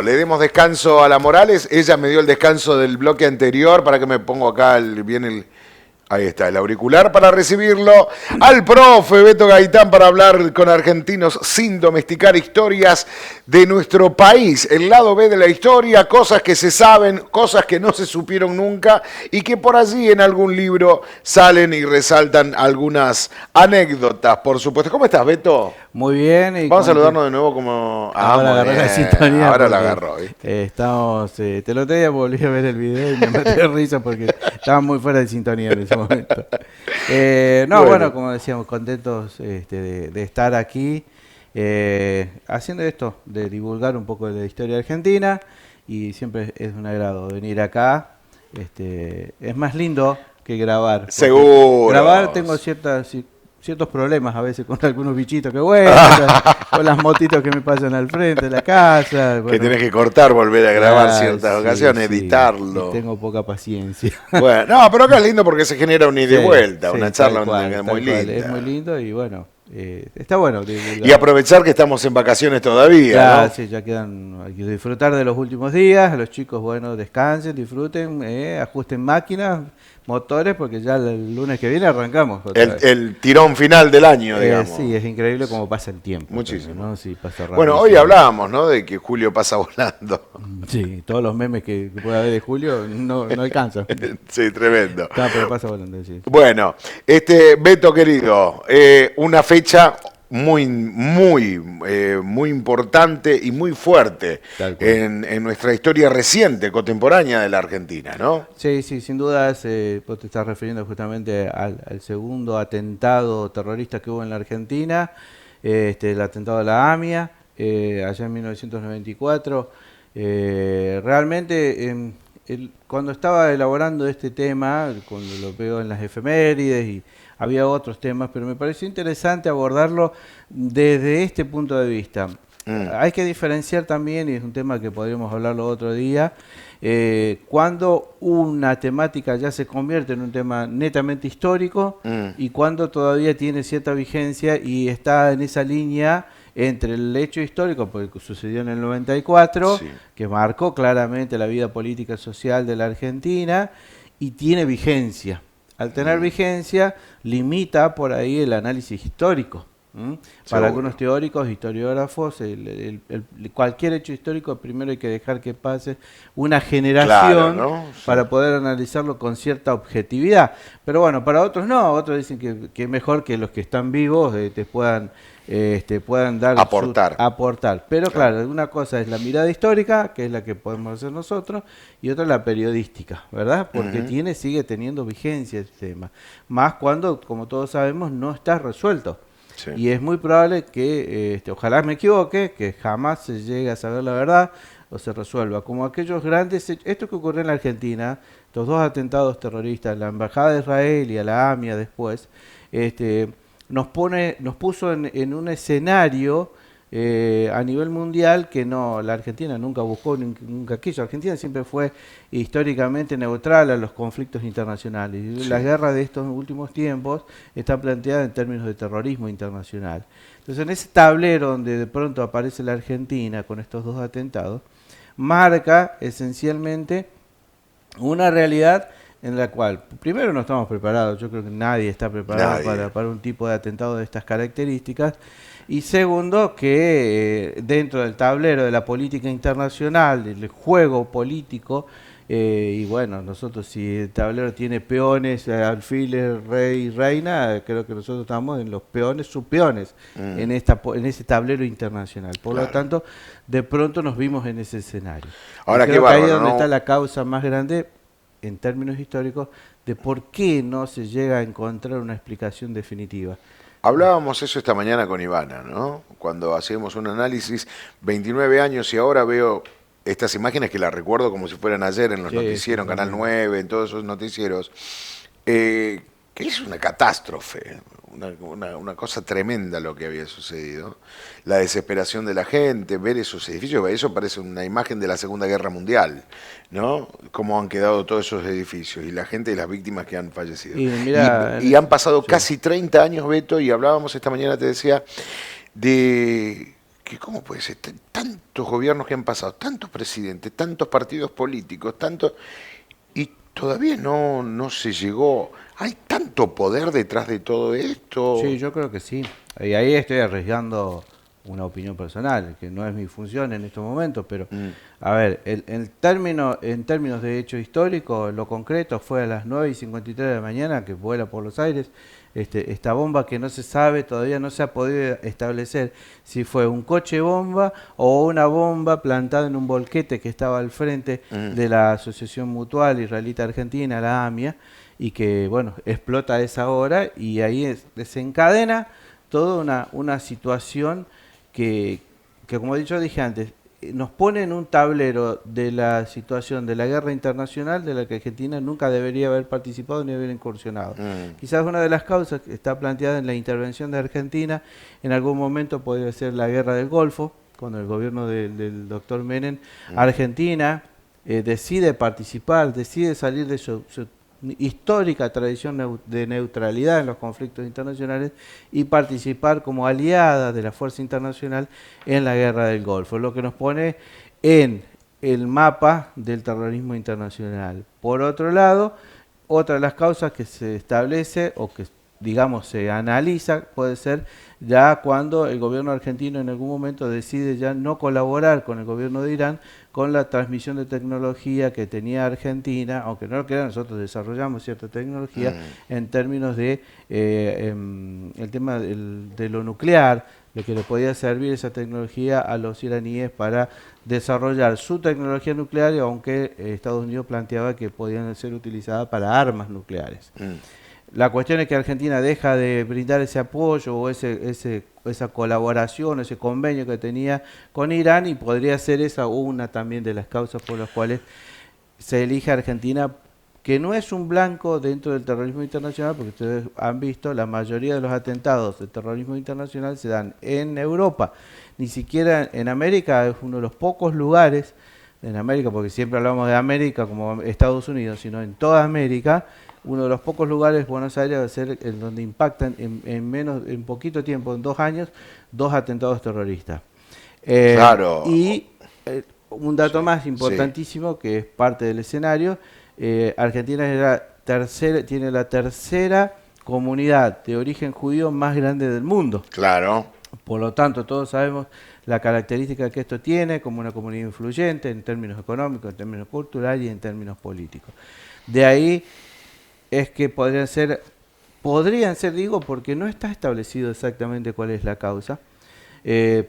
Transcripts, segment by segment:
le demos descanso a la Morales. Ella me dio el descanso del bloque anterior para que me pongo acá ahí está, el auricular para recibirlo. Al profe Beto Gaitán para hablar con argentinos sin domesticar historias de nuestro país. El lado B de la historia, cosas que se saben, cosas que no se supieron nunca y que por allí en algún libro salen y resaltan algunas anécdotas, por supuesto. ¿Cómo estás, Beto? Muy bien. Vamos a saludarnos de nuevo como... Ahora agarré la sintonía. Ahora la agarró, ¿viste? Estamos... te lo tenía, volví a ver el video y me maté de risa porque estaba muy fuera de sintonía en ese momento. Bueno, como decíamos, contentos de estar aquí haciendo esto, de divulgar un poco de la historia argentina, y siempre es un agrado venir acá. Es más lindo que grabar. Seguro. Grabar tengo ciertos problemas a veces con algunos bichitos que con las motitos que me pasan al frente de la casa. Bueno, que tenés que cortar, volver a grabar ciertas ocasiones, editarlo. Y tengo poca paciencia. Bueno, no, pero acá es lindo porque se genera un ida y vuelta, una charla muy linda. Es muy lindo y bueno, está bueno. Y aprovechar que estamos en vacaciones todavía, claro, ¿no? Sí, ya hay que disfrutar de los últimos días. Los chicos, bueno, descansen, disfruten, ajusten máquinas, motores, porque ya el lunes que viene arrancamos. El tirón final del año, digamos. Sí, es increíble cómo pasa el tiempo. Muchísimo. ¿no? Sí, pasa rápido. Bueno, hoy hablábamos, ¿no?, de que julio pasa volando. Sí, todos los memes que pueda haber de julio no alcanzan. Sí, tremendo. No, pero pasa volando, sí. Bueno, Beto querido, una fecha muy importante y muy fuerte en nuestra historia reciente, contemporánea de la Argentina, ¿no? Sí, sin dudas, vos te estás refiriendo justamente al segundo atentado terrorista que hubo en la Argentina, el atentado a la AMIA, allá en 1994. Realmente, cuando estaba elaborando este tema, cuando lo veo en las efemérides y había otros temas, pero me pareció interesante abordarlo desde este punto de vista. Hay que diferenciar también, y es un tema que podríamos hablarlo otro día, cuando una temática ya se convierte en un tema netamente histórico y cuando todavía tiene cierta vigencia y está en esa línea entre el hecho histórico, porque sucedió en el 94, sí, que marcó claramente la vida política y social de la Argentina, y tiene vigencia. Al tener vigencia, limita por ahí el análisis histórico. Para algunos teóricos, historiógrafos, cualquier hecho histórico primero hay que dejar que pase una generación, claro, ¿no? Sí, para poder analizarlo con cierta objetividad. Pero bueno, para otros no, otros dicen que es mejor que los que están vivos te puedan dar aportar. Pero claro, una cosa es la mirada histórica, que es la que podemos hacer nosotros, y otra la periodística, ¿verdad? Porque sigue teniendo vigencia el tema. Más cuando, como todos sabemos, no está resuelto. Sí. Y es muy probable que, ojalá me equivoque, que jamás se llegue a saber la verdad o se resuelva. Como aquellos grandes, esto que ocurrió en la Argentina, estos dos atentados terroristas, la Embajada de Israel y a la AMIA después, nos puso en un escenario a nivel mundial que la Argentina nunca buscó, nunca quiso. Argentina siempre fue históricamente neutral a los conflictos internacionales. Y las guerras de estos últimos tiempos están planteadas en términos de terrorismo internacional. Entonces, en ese tablero donde de pronto aparece la Argentina con estos dos atentados, marca esencialmente una realidad en la cual, primero, no estamos preparados. Yo creo que nadie está preparado para un tipo de atentado de estas características. Y segundo, que dentro del tablero de la política internacional, del juego político, y bueno, nosotros, si el tablero tiene peones, alfiles, rey, reina, creo que nosotros estamos en los peones, subpeones, en ese tablero internacional. Por lo tanto, de pronto nos vimos en ese escenario. Ahora, creo que ahí es donde está la causa más grande, en términos históricos, de por qué no se llega a encontrar una explicación definitiva. Hablábamos eso esta mañana con Ivana, ¿no? Cuando hacíamos un análisis, 29 años, y ahora veo estas imágenes que las recuerdo como si fueran ayer en los noticieros, en Canal 9, en todos esos noticieros, que es una catástrofe, una cosa tremenda lo que había sucedido. La desesperación de la gente, ver esos edificios, eso parece una imagen de la Segunda Guerra Mundial, ¿no? Cómo han quedado todos esos edificios y la gente y las víctimas que han fallecido. Y han pasado casi 30 años, Beto, y hablábamos esta mañana, te decía, de que cómo puede ser tantos gobiernos que han pasado, tantos presidentes, tantos partidos políticos, y todavía no se llegó. ¿Hay tanto poder detrás de todo esto? Sí, yo creo que sí. Y ahí estoy arriesgando una opinión personal, que no es mi función en estos momentos, pero a ver, en términos de hecho histórico, lo concreto fue a las 9:53 de la mañana que vuela por los aires esta bomba que no se sabe, todavía no se ha podido establecer si fue un coche bomba o una bomba plantada en un volquete que estaba al frente de la Asociación Mutual Israelita Argentina, la AMIA, y que, bueno, explota a esa hora y ahí desencadena toda una situación que, como he dicho, dije antes, nos pone en un tablero de la situación de la guerra internacional de la que Argentina nunca debería haber participado ni haber incursionado. Quizás una de las causas que está planteada en la intervención de Argentina en algún momento podría ser la guerra del Golfo, cuando el gobierno del doctor Menem, Argentina decide participar, decide salir de su histórica tradición de neutralidad en los conflictos internacionales y participar como aliada de la fuerza internacional en la guerra del Golfo, lo que nos pone en el mapa del terrorismo internacional. Por otro lado, otra de las causas que se establece o que digamos se analiza puede ser ya cuando el gobierno argentino en algún momento decide ya no colaborar con el gobierno de Irán con la transmisión de tecnología que tenía Argentina, aunque no lo crean, nosotros desarrollamos cierta tecnología en términos de el tema de lo nuclear, de que le podía servir esa tecnología a los iraníes para desarrollar su tecnología nuclear, aunque Estados Unidos planteaba que podían ser utilizadas para armas nucleares. La cuestión es que Argentina deja de brindar ese apoyo o esa colaboración, ese convenio que tenía con Irán y podría ser esa una también de las causas por las cuales se elige a Argentina, que no es un blanco dentro del terrorismo internacional, porque ustedes han visto, la mayoría de los atentados de terrorismo internacional se dan en Europa, ni siquiera en América, es uno de los pocos lugares en América, porque siempre hablamos de América como Estados Unidos, sino en toda América. Uno de los pocos lugares, Buenos Aires, va a ser en donde impactan en poquito tiempo, en 2 años, 2 atentados terroristas. Claro. Y un dato más importantísimo, que es parte del escenario, Argentina tiene la tercera comunidad de origen judío más grande del mundo. Claro. Por lo tanto, todos sabemos la característica que esto tiene como una comunidad influyente en términos económicos, en términos culturales y en términos políticos. De ahí es que podrían ser, digo, porque no está establecido exactamente cuál es la causa,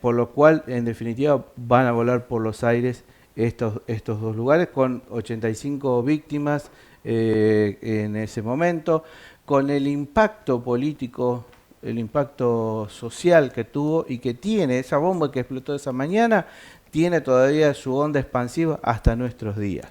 por lo cual, en definitiva, van a volar por los aires estos 2 lugares, con 85 víctimas en ese momento, con el impacto político, el impacto social que tuvo y que tiene esa bomba que explotó esa mañana, tiene todavía su onda expansiva hasta nuestros días.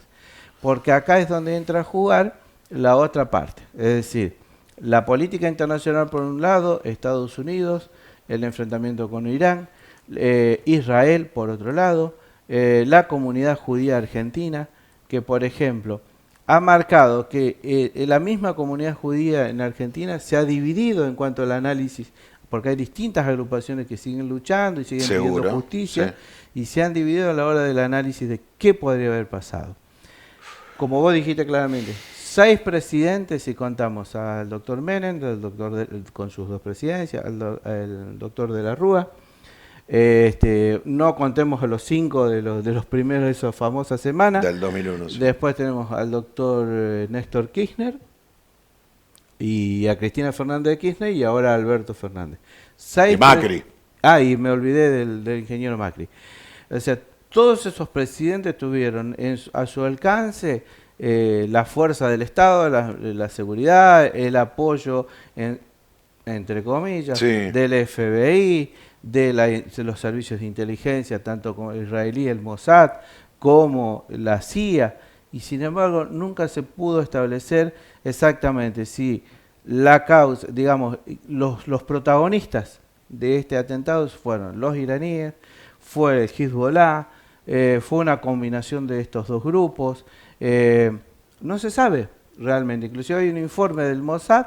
Porque acá es donde entra a jugar la otra parte, es decir, la política internacional por un lado, Estados Unidos, el enfrentamiento con Irán, Israel por otro lado, la comunidad judía argentina, que por ejemplo ha marcado que la misma comunidad judía en Argentina se ha dividido en cuanto al análisis, porque hay distintas agrupaciones que siguen luchando y siguen pidiendo justicia, y se han dividido a la hora del análisis de qué podría haber pasado. Como vos dijiste claramente, 6 presidentes, si contamos al doctor Menem, con sus 2 presidencias, al doctor de la Rúa, no contemos a los 5 de los primeros de esa famosa semana. Del 2001. Sí. Después tenemos al doctor Néstor Kirchner y a Cristina Fernández de Kirchner y ahora a Alberto Fernández. Y Macri. Y me olvidé del ingeniero Macri. O sea, todos esos presidentes tuvieron a su alcance la fuerza del Estado, la seguridad, el apoyo, entre comillas, del FBI, de los servicios de inteligencia, tanto como israelí, el Mossad, como la CIA, y sin embargo nunca se pudo establecer exactamente si la causa, digamos, los protagonistas de este atentado fueron los iraníes, fue el Hezbollah, fue una combinación de estos 2 grupos. No se sabe realmente, inclusive hay un informe del Mossad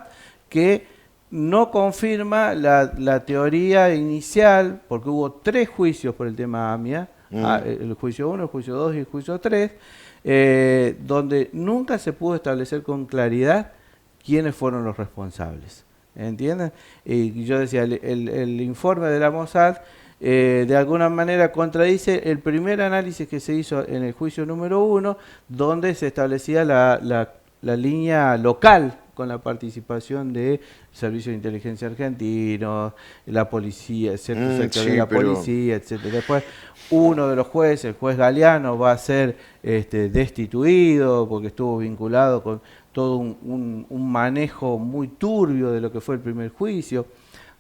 que no confirma la teoría inicial, porque hubo 3 juicios por el tema AMIA, el juicio 1, el juicio 2 y el juicio 3, donde nunca se pudo establecer con claridad quiénes fueron los responsables. ¿Entienden? Y yo decía, el informe de la Mossad de alguna manera contradice el primer análisis que se hizo en el juicio número 1, donde se establecía la línea local con la participación de servicios de inteligencia argentinos, la policía, cierto sector de la policía, etcétera. Después, uno de los jueces, el juez Galeano, va a ser destituido porque estuvo vinculado con todo un manejo muy turbio de lo que fue el primer juicio.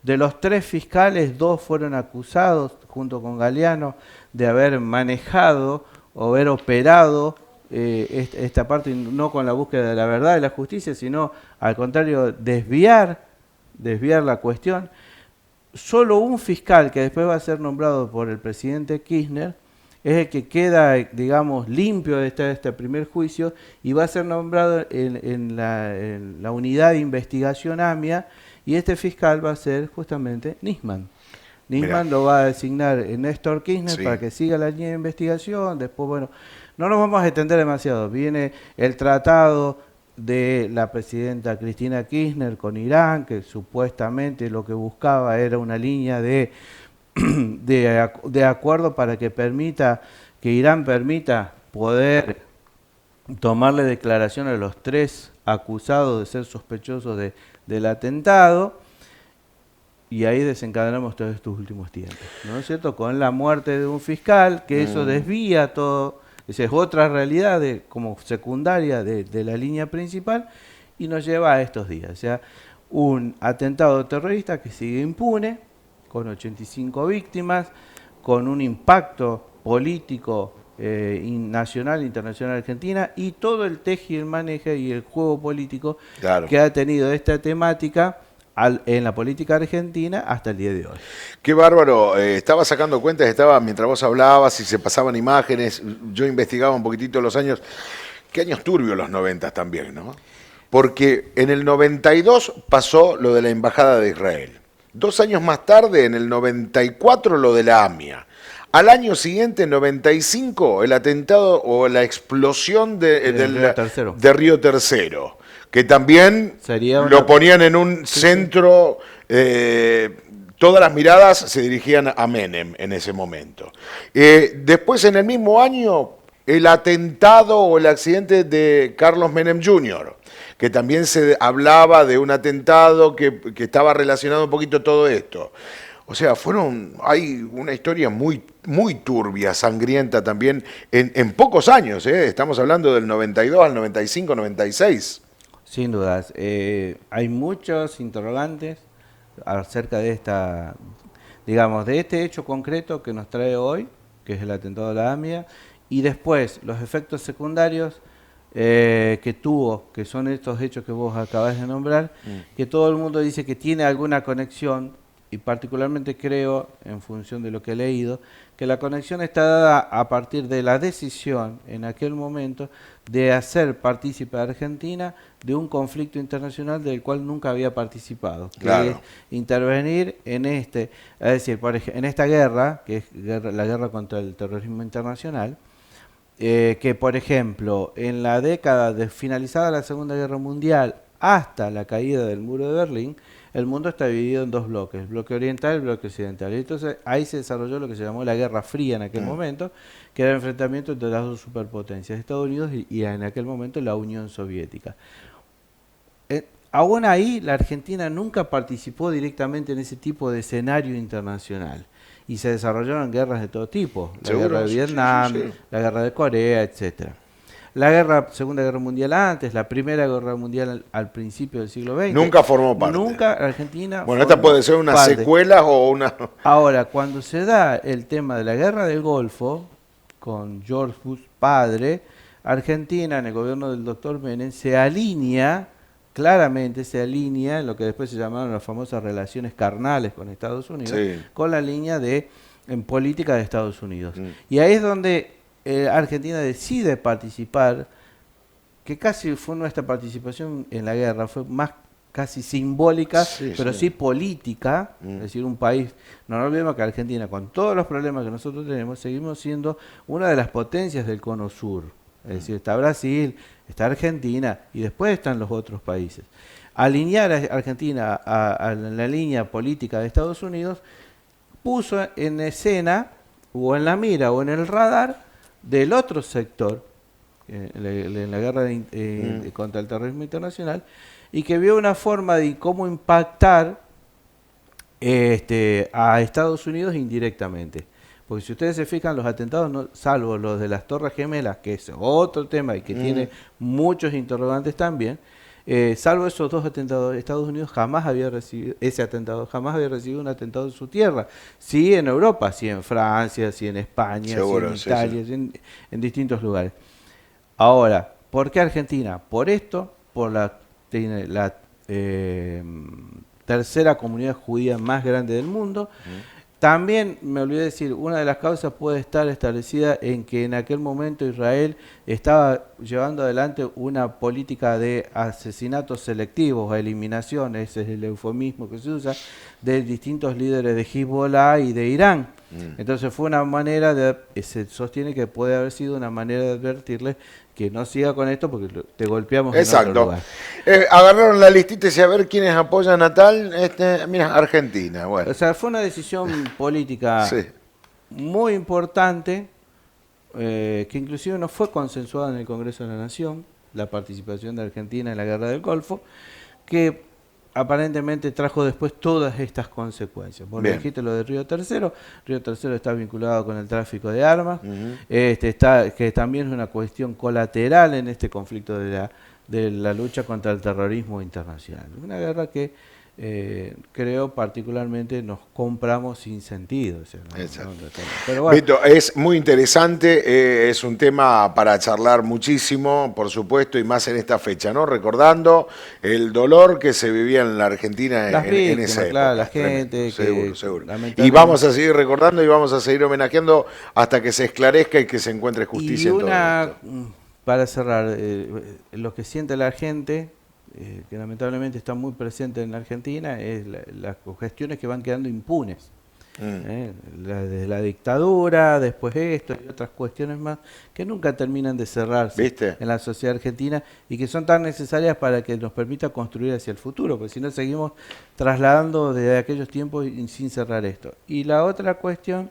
De los 3 fiscales, 2 fueron acusados, junto con Galeano, de haber manejado o haber operado esta parte, no con la búsqueda de la verdad y la justicia, sino al contrario, desviar la cuestión. Solo un fiscal, que después va a ser nombrado por el presidente Kirchner, es el que queda, digamos, limpio de este primer juicio y va a ser nombrado en la unidad de investigación AMIA, y este fiscal va a ser justamente Nisman. Nisman lo va a designar Néstor Kirchner para que siga la línea de investigación. Después, bueno, no nos vamos a extender demasiado. Viene el tratado de la presidenta Cristina Kirchner con Irán, que supuestamente lo que buscaba era una línea de acuerdo para que Irán permita poder tomarle declaración a los 3 acusados de ser sospechosos del atentado, y ahí desencadenamos todos estos últimos tiempos, ¿no es cierto? Con la muerte de un fiscal, que eso desvía todo, esa es otra realidad como secundaria de la línea principal, y nos lleva a estos días. O sea, un atentado terrorista que sigue impune, con 85 víctimas, con un impacto político nacional, internacional, Argentina, y todo el teje y el maneje y el juego político que ha tenido esta temática en la política argentina hasta el día de hoy. Qué bárbaro. Estaba sacando cuentas, mientras vos hablabas y se pasaban imágenes, yo investigaba un poquitito los años. Qué años turbios los 90 también, ¿no? Porque en el 92 pasó lo de la Embajada de Israel. 2 años más tarde, en el 94, lo de la AMIA. Al año siguiente, en 95, el atentado o la explosión de Río Tercero, que también lo ponían en un centro, todas las miradas se dirigían a Menem en ese momento. Después, en el mismo año, el atentado o el accidente de Carlos Menem Jr., que también se hablaba de un atentado que estaba relacionado un poquito a todo esto. O sea, hay una historia muy, muy turbia, sangrienta también, en pocos años, estamos hablando del 92 al 95, 96. Sin dudas. Hay muchos interrogantes acerca de de este hecho concreto que nos trae hoy, que es el atentado a la AMIA, y después los efectos secundarios que tuvo, que son estos hechos que vos acabás de nombrar, que todo el mundo dice que tiene alguna conexión, y particularmente creo, en función de lo que he leído, que la conexión está dada a partir de la decisión en aquel momento de hacer partícipe a Argentina de un conflicto internacional del cual nunca había participado, que es intervenir en es decir, en esta guerra, que es la guerra contra el terrorismo internacional, que por ejemplo, en la década de finalizada la Segunda Guerra Mundial hasta la caída del muro de Berlín, el mundo está dividido en 2 bloques, el bloque oriental y el bloque occidental. Y entonces ahí se desarrolló lo que se llamó la Guerra Fría en aquel momento, que era el enfrentamiento entre las 2 superpotencias, Estados Unidos y en aquel momento la Unión Soviética. Aún ahí la Argentina nunca participó directamente en ese tipo de escenario internacional. Y se desarrollaron guerras de todo tipo, la guerra de Vietnam, la guerra de Corea, etcétera. La Segunda Guerra Mundial antes, la Primera Guerra Mundial al principio del siglo XX. Nunca formó parte. Nunca Argentina. Bueno, esta puede ser una secuela o una... Ahora, cuando se da el tema de la Guerra del Golfo, con George Bush padre, Argentina, en el gobierno del doctor Menem, claramente se alinea en lo que después se llamaron las famosas relaciones carnales con Estados Unidos, con la línea en política de Estados Unidos. Y ahí es donde Argentina decide participar, que casi fue nuestra participación en la guerra, fue más casi simbólica, Sí, pero sí. sí política, es decir, un país, no nos olvidemos que Argentina, con todos los problemas que nosotros tenemos, seguimos siendo una de las potencias del cono sur. Es decir, está Brasil, está Argentina y después están los otros países. Alinear a Argentina a la línea política de Estados Unidos puso en escena, o en la mira, o en el radar del otro sector, en la guerra contra el terrorismo internacional, y que vio una forma de cómo impactar a Estados Unidos indirectamente. Porque si ustedes se fijan, los atentados, no, salvo los de las Torres Gemelas, que es otro tema y que tiene muchos interrogantes también, salvo esos dos atentados, Estados Unidos jamás había recibido ese atentado, jamás había recibido un atentado en su tierra. Sí en Europa, sí en Francia, sí en España, Seguro, sí en Italia, sí. sí en distintos lugares. Ahora, ¿por qué Argentina? Por esto, por tiene la tercera comunidad judía más grande del mundo. También, me olvidé de decir, una de las causas puede estar establecida en que en aquel momento Israel estaba llevando adelante una política de asesinatos selectivos, o eliminación, ese es el eufemismo que se usa, de distintos líderes de Hezbollah y de Irán. Entonces fue una manera se sostiene que puede haber sido una manera de advertirle que no siga con esto porque te golpeamos en otro lugar. Agarraron la listita y a ver quiénes apoyan a tal. Mira, Argentina. Bueno. O sea, fue una decisión política Sí. muy importante, que inclusive no fue consensuada en el Congreso de la Nación, la participación de Argentina en la Guerra del Golfo, que aparentemente trajo después todas estas consecuencias. Vos dijiste lo de Río Tercero. Río Tercero está vinculado con el tráfico de armas, que también es una cuestión colateral en este conflicto de la lucha contra el terrorismo internacional. Una guerra que creo particularmente nos compramos sin sentido. O sea, pero bueno. Beto, es muy interesante, es un tema para charlar muchísimo, por supuesto, y más en esta fecha, ¿no? Recordando el dolor que se vivía en la Argentina en esa época. Claro, la gente. Seguro. Y vamos a seguir recordando y vamos a seguir homenajeando hasta que se esclarezca y que se encuentre justicia en todo esto. Para cerrar, lo que siente la gente, que lamentablemente está muy presente en la Argentina, es las cuestiones que van quedando impunes. Desde la dictadura, después esto y otras cuestiones más que nunca terminan de cerrarse en la sociedad argentina y que son tan necesarias para que nos permita construir hacia el futuro, porque si no seguimos trasladando desde aquellos tiempos sin cerrar esto. Y la otra cuestión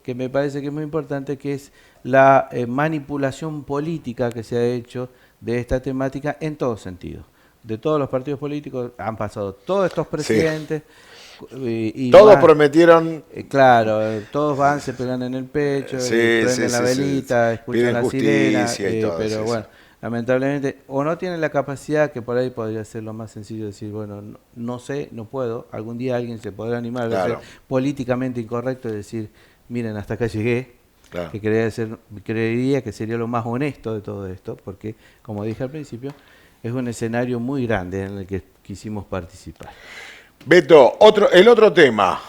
que me parece que es muy importante, que es la manipulación política que se ha hecho de esta temática en todos sentidos. De todos los partidos políticos han pasado todos estos presidentes. Y todos prometieron. Claro, todos van, se pegan en el pecho, prenden la velita, escuchan la sirena, pero bueno, lamentablemente o no tienen la capacidad, que por ahí podría ser lo más sencillo, decir, bueno, no sé, no puedo, algún día alguien se podrá animar a ser políticamente incorrecto y decir, miren, hasta acá llegué, que creería que sería lo más honesto de todo esto, porque, como dije al principio, es un escenario muy grande en el que quisimos participar. Beto, el otro tema.